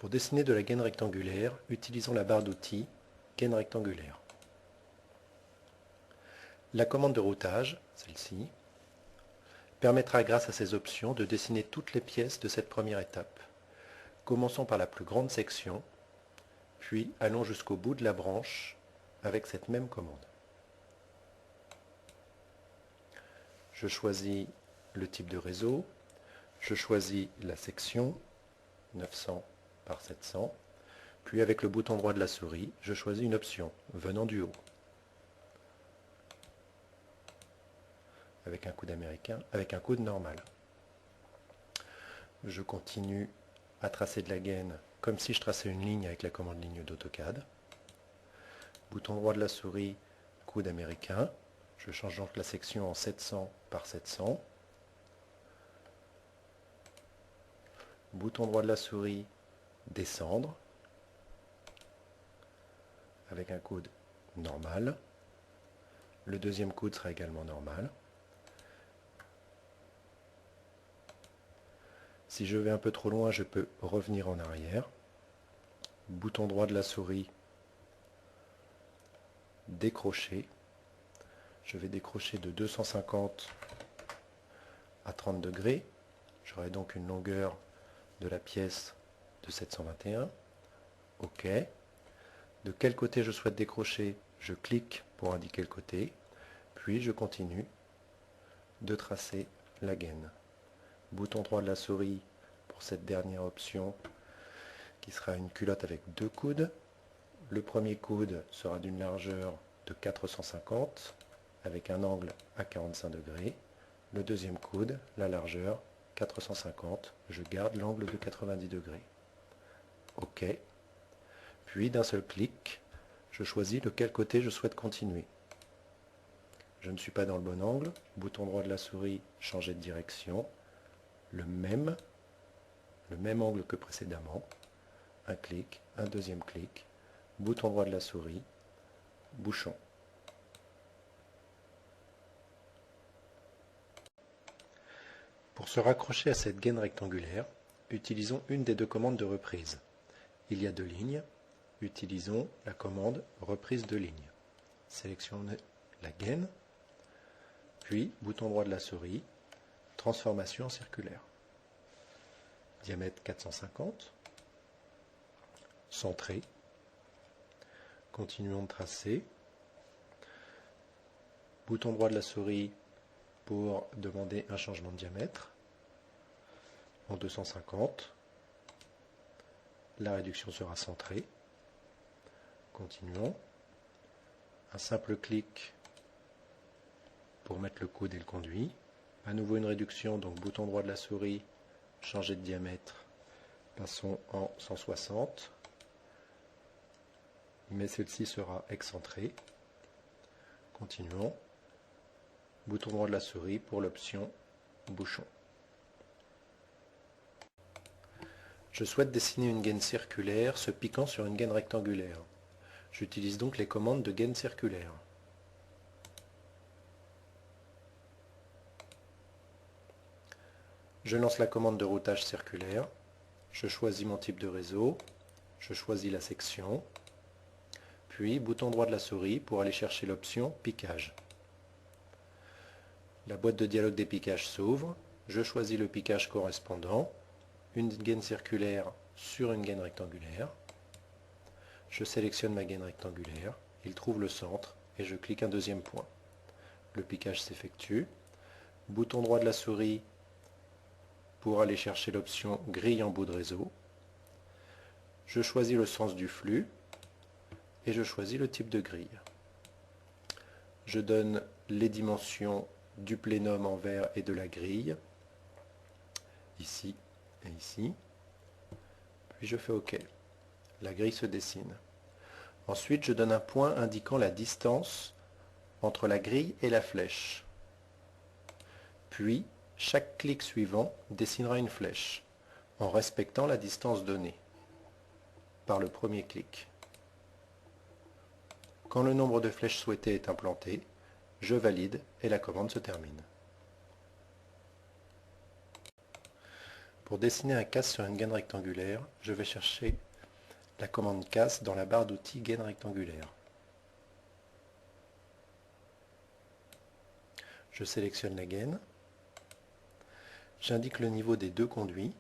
Pour dessiner de la gaine rectangulaire, utilisons la barre d'outils gaine rectangulaire. La commande de routage, celle-ci, permettra grâce à ces options de dessiner toutes les pièces de cette première étape. Commençons par la plus grande section, puis allons jusqu'au bout de la branche avec cette même commande. Je choisis le type de réseau, je choisis la section 900 par 700, puis avec le bouton droit de la souris, je choisis une option venant du haut. Avec un coude américain, avec un coude normal. Je continue à tracer de la gaine comme si je traçais une ligne avec la commande ligne d'AutoCAD. Bouton droit de la souris, coude américain. Je change donc la section en 700 par 700. Bouton droit de la souris, descendre. Avec un coude normal. Le deuxième coude sera également normal. Si je vais un peu trop loin, je peux revenir en arrière. Bouton droit de la souris, décrocher. Je vais décrocher de 250 à 30 degrés. J'aurai donc une longueur de la pièce de 721. OK. De quel côté je souhaite décrocher, je clique pour indiquer le côté. Puis je continue de tracer la gaine. Bouton droit de la souris pour cette dernière option qui sera une culotte avec deux coudes. Le premier coude sera d'une largeur de 450 avec un angle à 45 degrés. Le deuxième coude, la largeur 450, je garde l'angle de 90 degrés. OK. Puis d'un seul clic, je choisis de quel côté je souhaite continuer. Je ne suis pas dans le bon angle, bouton droit de la souris, changer de direction. Le même angle que précédemment, un clic, un deuxième clic, bouton droit de la souris, bouchon. Pour se raccrocher à cette gaine rectangulaire, utilisons une des deux commandes de reprise. Il y a deux lignes, utilisons la commande reprise de ligne. Sélectionnez la gaine, puis bouton droit de la souris, transformation en circulaire. Diamètre 450, centré, continuons de tracer, bouton droit de la souris pour demander un changement de diamètre en 250, la réduction sera centrée, continuons, un simple clic pour mettre le coude et le conduit, à nouveau une réduction, donc bouton droit de la souris, changer de diamètre, passons en 160, mais celle-ci sera excentrée. Continuons. Bouton droit de la souris pour l'option bouchon. Je souhaite dessiner une gaine circulaire se piquant sur une gaine rectangulaire. J'utilise donc les commandes de gaine circulaire. Je lance la commande de routage circulaire, je choisis mon type de réseau, je choisis la section, puis bouton droit de la souris pour aller chercher l'option piquage. La boîte de dialogue des piquages s'ouvre, je choisis le piquage correspondant, une gaine circulaire sur une gaine rectangulaire, je sélectionne ma gaine rectangulaire, il trouve le centre et je clique un deuxième point. Le piquage s'effectue, bouton droit de la souris pour aller chercher l'option grille en bout de réseau. Je choisis le sens du flux et je choisis le type de grille. Je donne les dimensions du plénum en vert et de la grille, ici et ici. Puis je fais OK. La grille se dessine. Ensuite, je donne un point indiquant la distance entre la grille et la flèche. Puis, chaque clic suivant dessinera une flèche, en respectant la distance donnée par le premier clic. Quand le nombre de flèches souhaitées est implanté, je valide et la commande se termine. Pour dessiner un casse sur une gaine rectangulaire, je vais chercher la commande casse dans la barre d'outils gaine rectangulaire. Je sélectionne la gaine. J'indique le niveau des deux conduits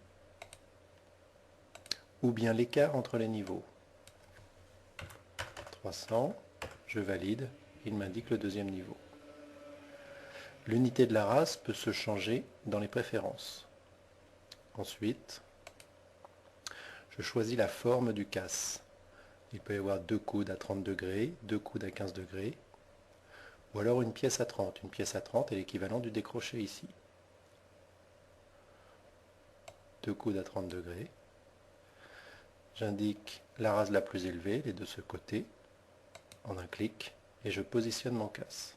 ou bien l'écart entre les niveaux. 300, je valide, il m'indique le deuxième niveau. L'unité de la race peut se changer dans les préférences. Ensuite, je choisis la forme du casse. Il peut y avoir deux coudes à 30 degrés, deux coudes à 15 degrés, ou alors une pièce à 30. Une pièce à 30 est l'équivalent du décroché ici. Deux coudes à 30 degrés. J'indique la rase la plus élevée, les de ce côté, en un clic, et je positionne mon casse.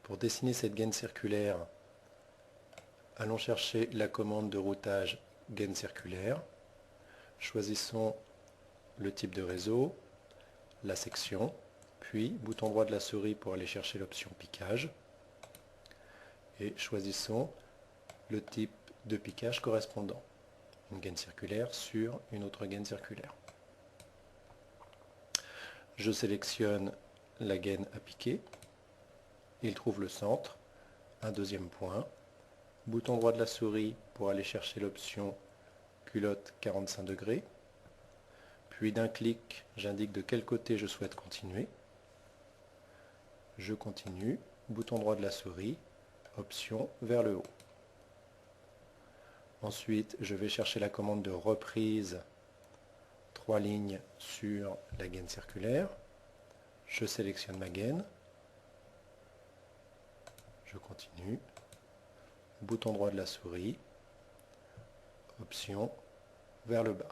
Pour dessiner cette gaine circulaire, allons chercher la commande de routage gaine circulaire. Choisissons le type de réseau, la section, puis bouton droit de la souris pour aller chercher l'option piquage. Et choisissons le type de piquage correspondant. Une gaine circulaire sur une autre gaine circulaire. Je sélectionne la gaine à piquer. Il trouve le centre, un deuxième point. Bouton droit de la souris pour aller chercher l'option culotte 45 degrés. Puis d'un clic, j'indique de quel côté je souhaite continuer. Je continue. Bouton droit de la souris, option vers le haut. Ensuite, je vais chercher la commande de reprise 3 lignes sur la gaine circulaire. Je sélectionne ma gaine. Je continue. Bouton droit de la souris, option vers le bas.